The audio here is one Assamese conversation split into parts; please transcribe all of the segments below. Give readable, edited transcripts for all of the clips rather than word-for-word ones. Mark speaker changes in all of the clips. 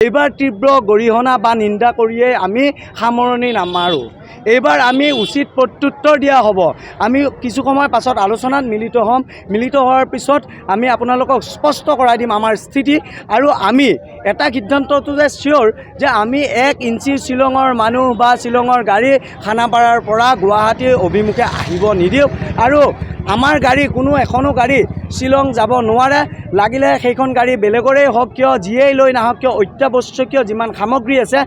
Speaker 1: এইবাৰ তীব্ৰ গৰিহণা বা নিন্দা কৰিয়ে আমি সামৰণি নামাৰোঁ। এইবাৰ আমি উচিত প্ৰত্যুত্তৰ দিয়া হ'ব। আমি কিছু সময় পাছত আলোচনাত মিলিত হ'ম। মিলিত হোৱাৰ পিছত আমি আপোনালোকক স্পষ্ট কৰাই দিম আমাৰ স্থিতি, আৰু আমি এটা সিদ্ধান্তটো যে চিয়'ৰ যে আমি 1 ইঞ্চি শ্বিলঙৰ মানুহ বা শ্বিলঙৰ গাড়ী খানাপাৰাৰ পৰা গুৱাহাটীৰ অভিমুখে আহিব নিদিওঁ, আৰু আমাৰ গাড়ী কোনো এখনো গাড়ী শ্বিলং যাব নোৱাৰে। লাগিলে সেইখন গাড়ী বেলেগৰে হওক কিয়, যিয়েই লৈ নাহক কিয়, অত্যাৱশ্যকীয় যিমান সামগ্ৰী আছে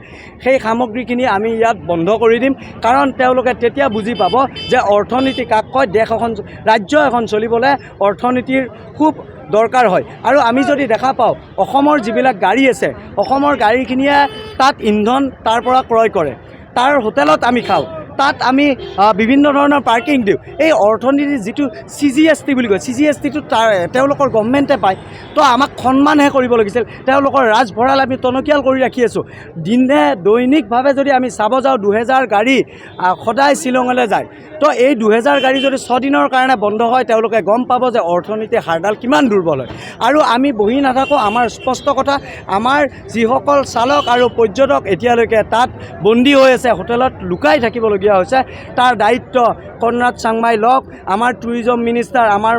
Speaker 1: সেই সামগ্ৰীখিনি আমি ইয়াত বন্ধ কৰি দিম। কাৰণ তেওঁলোকে তেতিয়া বুজি পাব যে অৰ্থনীতি কাক কয়। দেশ এখন, ৰাজ্য এখন চলিবলৈ অৰ্থনীতিৰ খুব দৰকাৰ হয়। আৰু আমি যদি দেখা পাওঁ অসমৰ যিবিলাক গাড়ী আছে, অসমৰ গাড়ীখিনিয়ে তাত ইন্ধন তাৰ পৰা ক্ৰয় কৰে, তাৰ হোটেলত আমি খাওঁ, তাত আমি বিভিন্ন ধৰণৰ পাৰ্কিং দিওঁ। এই অৰ্থনীতিৰ যিটো CGST বুলি কয়, CGSTটো তেওঁলোকৰ গভৰ্ণমেণ্টে পায়। তো আমাক সন্মানহে কৰিব লাগিছিল। তেওঁলোকৰ ৰাজভঁৰাল আমি টনকিয়াল কৰি ৰাখি আছোঁ। দৈনিকভাৱে যদি আমি চাব যাওঁ 2000 গাড়ী সদায় শ্বিলঙলৈ যায়। তো এই 2000 গাড়ী যদি 6 দিনৰ কাৰণে বন্ধ হয়, তেওঁলোকে গম পাব যে অৰ্থনীতিৰ হাড়ডাল কিমান দুৰ্বল হয়। আৰু আমি বহি নাথাকোঁ। আমাৰ স্পষ্ট কথা, আমাৰ যিসকল চালক আৰু পৰ্যটক এতিয়ালৈকে তাত বন্দী হৈ আছে, হোটেলত লুকাই থাকিবলগীয়া হৈছে, তাৰ দায়িত্ব কনৰাড চাংমাই লওক। আমাৰ টুৰিজম মিনিষ্টাৰ, আমাৰ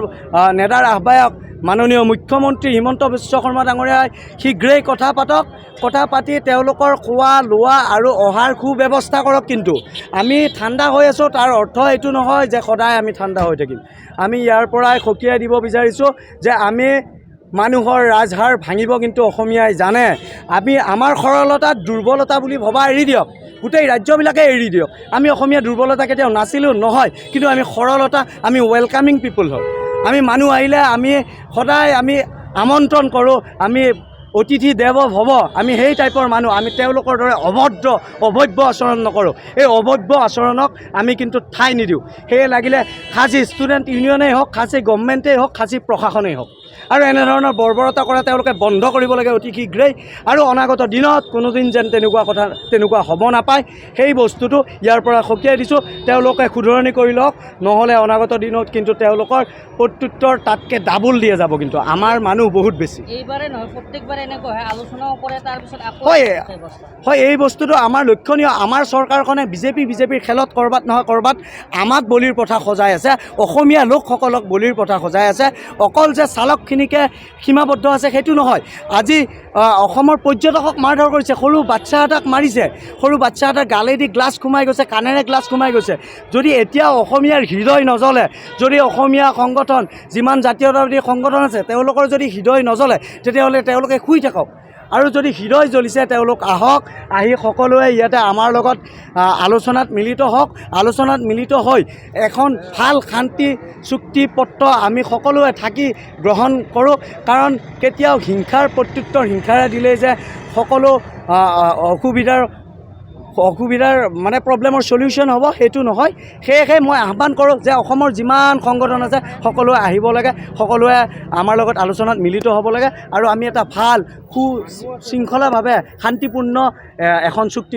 Speaker 1: নেডাৰ আহ্বায়ক মাননীয় মুখ্যমন্ত্ৰী হিমন্ত বিশ্ব শৰ্মা ডাঙৰীয়াই শীঘ্ৰেই কথা পাতক। কথা পাতি তেওঁলোকৰ খোৱা লোৱা আৰু অহাৰ সুব্যৱস্থা কৰক। কিন্তু আমি ঠাণ্ডা হৈ আছোঁ, তাৰ অৰ্থ এইটো নহয় যে সদায় আমি ঠাণ্ডা হৈ থাকিম। আমি ইয়াৰ পৰাই সকীয়াই দিব বিচাৰিছোঁ যে আমি মানুহৰ ৰাজহাড় ভাঙিব কিন্তু অসমীয়াই জানে। আমাৰ সৰলতাত দুৰ্বলতা বুলি ভবা এৰি দিয়ক। গোটেই ৰাজ্যবিলাকে এৰি দিয়ক। আমি অসমীয়া দুৰ্বলতা কেতিয়াও নাছিলোঁ, নহয়। কিন্তু আমি সৰলতা, আমি ৱেলকামিং পিপুল হয়। আমি মানুহ আহিলে আমি সদায় আমি আমন্ত্ৰণ কৰোঁ। আমি অতিথি দেৱ ভৱ, আমি সেই টাইপৰ মানুহ। আমি তেওঁলোকৰ দৰে অভব্য আচৰণ নকৰোঁ। এই অভব্য আচৰণক আমি কিন্তু ঠাই নিদিওঁ। সেয়ে লাগিলে খাচী ষ্টুডেণ্ট ইউনিয়নেই হওক, খাচী গভৰ্ণমেণ্টেই হওক, খাচী প্ৰশাসনেই হওক, আৰু এনেধৰণৰ বৰ্বৰতা কৰা তেওঁলোকে বন্ধ কৰিব লাগে অতি শীঘ্ৰেই। আৰু অনাগত দিনত কোনোদিন যেন তেনেকুৱা হ'ব নাপায়, সেই বস্তুটো ইয়াৰ পৰা সকীয়াই দিছোঁ। তেওঁলোকে শুধৰণি কৰি লওক, নহ'লে অনাগত দিনত কিন্তু তেওঁলোকৰ প্ৰত্যুত্তৰ তাতকৈ ডাবুল দিয়ে যাব। কিন্তু আমাৰ মানুহ বহুত বেছি।
Speaker 2: এইবাৰে নহয়, প্ৰত্যেকবাৰে এনেকুৱা হয়, আলোচনাও কৰে, তাৰপিছত
Speaker 1: হয়। এই বস্তুটো আমাৰ লক্ষণীয়। আমাৰ চৰকাৰখনে বিজেপিৰ খেলত ক'ৰবাত নহয় ক'ৰবাত আমাক বলিৰ পথা সজাই আছে, অসমীয়া লোকসকলক বলিৰ পথা সজাই আছে। অকল যে চালকখিনিকে সীমাবদ্ধ আছে সেইটো নহয়। আজি অসমৰ পৰ্যটকক মাৰধৰ কৰিছে, সৰু বাচ্ছা এটাক মাৰিছে, সৰু বাচ্ছা এটাৰ গালেদি গ্লাছ সোমাই গৈছে, কাণেৰে গ্লাছ সোমাই গৈছে। যদি এতিয়া অসমীয়াৰ হৃদয় নজ্বলে, যদি অসমীয়া সংগঠন, যিমান জাতীয়তাবাদী সংগঠন আছে, তেওঁলোকৰ যদি হৃদয় নজ্বলে, তেতিয়াহ'লে তেওঁলোকে শুই থাকক। আৰু যদি হৃদয় জ্বলিছে, তেওঁলোক আহক, আহি সকলোৱে ইয়াতে আমাৰ লগত আলোচনাত মিলিত হওক। আলোচনাত মিলিত হৈ এখন ভাল শান্তি চুক্তিপত্ৰ আমি সকলোৱে থাকি গ্ৰহণ কৰোঁ। কাৰণ কেতিয়াও হিংসাৰ প্ৰত্যুত্তৰ হিংসাৰে দিলেই যে সকলো অসুবিধাৰ মানে প্ৰব্লেমৰ চলিউশ্যন হ'ব, সেইটো নহয়। সেয়েহে মই আহ্বান কৰোঁ যে অসমৰ যিমান সংগঠন আছে সকলোৱে আহিব লাগে, সকলোৱে আমাৰ লগত আলোচনাত মিলিত হ'ব লাগে, আৰু আমি এটা ভাল সুশৃংখলাভাৱে শান্তিপূৰ্ণ এখন চুক্তি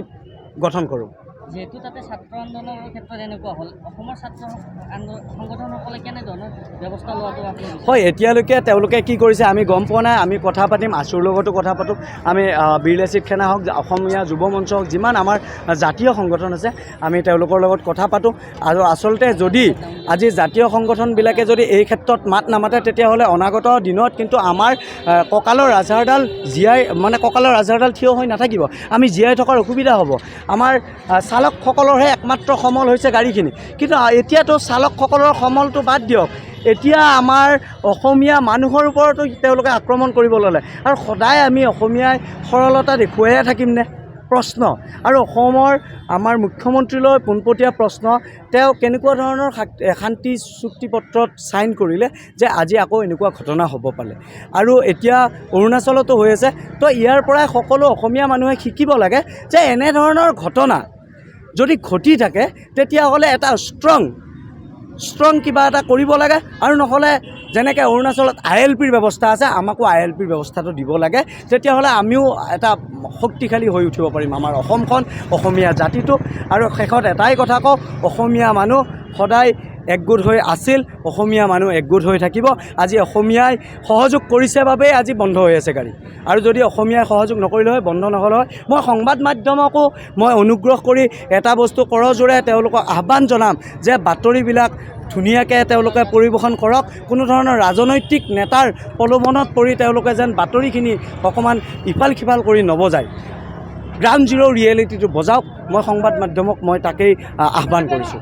Speaker 1: গঠন কৰোঁ।
Speaker 2: যেহেতু তাতে ছাত্ৰ আন্দোলনৰ ক্ষেত্ৰত এনেকুৱা হ'ল, অসমৰ ছাত্ৰ সংগঠনসকলে কেনেধৰণৰ ব্যৱস্থা লোৱাটো
Speaker 1: হয়, এতিয়ালৈকে তেওঁলোকে কি কৰিছে আমি গম পোৱা নাই। আমি কথা পাতিম, আছুৰ লগতো কথা পাতোঁ, আমি বীৰলাচিত সেনা হওক, অসমীয়া যুৱ মঞ্চ হওক, যিমান আমাৰ জাতীয় সংগঠন আছে, আমি তেওঁলোকৰ লগত কথা পাতোঁ। আৰু আচলতে যদি আজি জাতীয় সংগঠনবিলাকে যদি এই ক্ষেত্ৰত মাত নামাতে, তেতিয়াহ'লে অনাগত দিনত কিন্তু আমাৰ কঁকালৰ ৰাজহাড়ডাল কঁকালৰ ৰাজহাড়ডাল থিয় হৈ নাথাকিব। আমি জীয়াই থকাৰ অসুবিধা হ'ব। আমাৰ চালকসকলৰহে একমাত্ৰ সমল হৈছে গাড়ীখিনি। কিন্তু এতিয়াতো চালকসকলৰ সমলটো বাদ দিয়ক, এতিয়া আমাৰ অসমীয়া মানুহৰ ওপৰতো তেওঁলোকে আক্ৰমণ কৰিব ল'লে। আৰু সদায় আমি অসমীয়াই সৰলতা দেখুৱাইয়ে থাকিমনে? প্ৰশ্ন। আৰু অসমৰ আমাৰ মুখ্যমন্ত্ৰীলৈ পোনপটীয়া প্ৰশ্ন, তেওঁ কেনেকুৱা ধৰণৰ শান্তি চুক্তিপত্ৰত ছাইন কৰিলে যে আজি আকৌ এনেকুৱা ঘটনা হ'ব পালে। আৰু এতিয়া অৰুণাচলতো হৈ আছে। তো ইয়াৰ পৰাই সকলো অসমীয়া মানুহে শিকিব লাগে যে এনেধৰণৰ ঘটনা যদি ঘটি থাকে, তেতিয়াহ'লে এটা ষ্ট্ৰং কিবা এটা কৰিব লাগে। আৰু নহ'লে যেনেকৈ অৰুণাচলত ILPৰ ব্যৱস্থা আছে, আমাকো ILPৰ ব্যৱস্থাটো দিব লাগে। তেতিয়াহ'লে আমিও এটা শক্তিশালী হৈ উঠিব পাৰিম, আমাৰ অসমখন, অসমীয়া জাতিটো। আৰু শেষত এটাই কথা কওঁ, অসমীয়া মানুহ সদায় একগোট হৈ আছিল, অসমীয়া মানুহ একগোট হৈ থাকিব। আজি অসমীয়াই সহযোগ কৰিছে বাবেই আজি বন্ধ হৈ আছে গাড়ী, আৰু যদি অসমীয়াই সহযোগ নকৰিলে হয়, বন্ধ নহ'লে হয়। মই সংবাদ মাধ্যমকো মই অনুগ্ৰহ কৰি এটা বস্তু কৰজোৰে তেওঁলোকক আহ্বান জনাম যে বাতৰিবিলাক ধুনীয়াকৈ তেওঁলোকে পৰিৱেশন কৰক। কোনো ধৰণৰ ৰাজনৈতিক নেতাৰ প্ৰলোভনত পৰি তেওঁলোকে যেন বাতৰিখিনি অকণমান ইফাল সিফাল কৰি নবজায়, গ্ৰাউণ্ড জিৰ' ৰিয়েলিটিটো বজাওক। মই সংবাদ মাধ্যমক মই তাকেই আহ্বান কৰিছোঁ।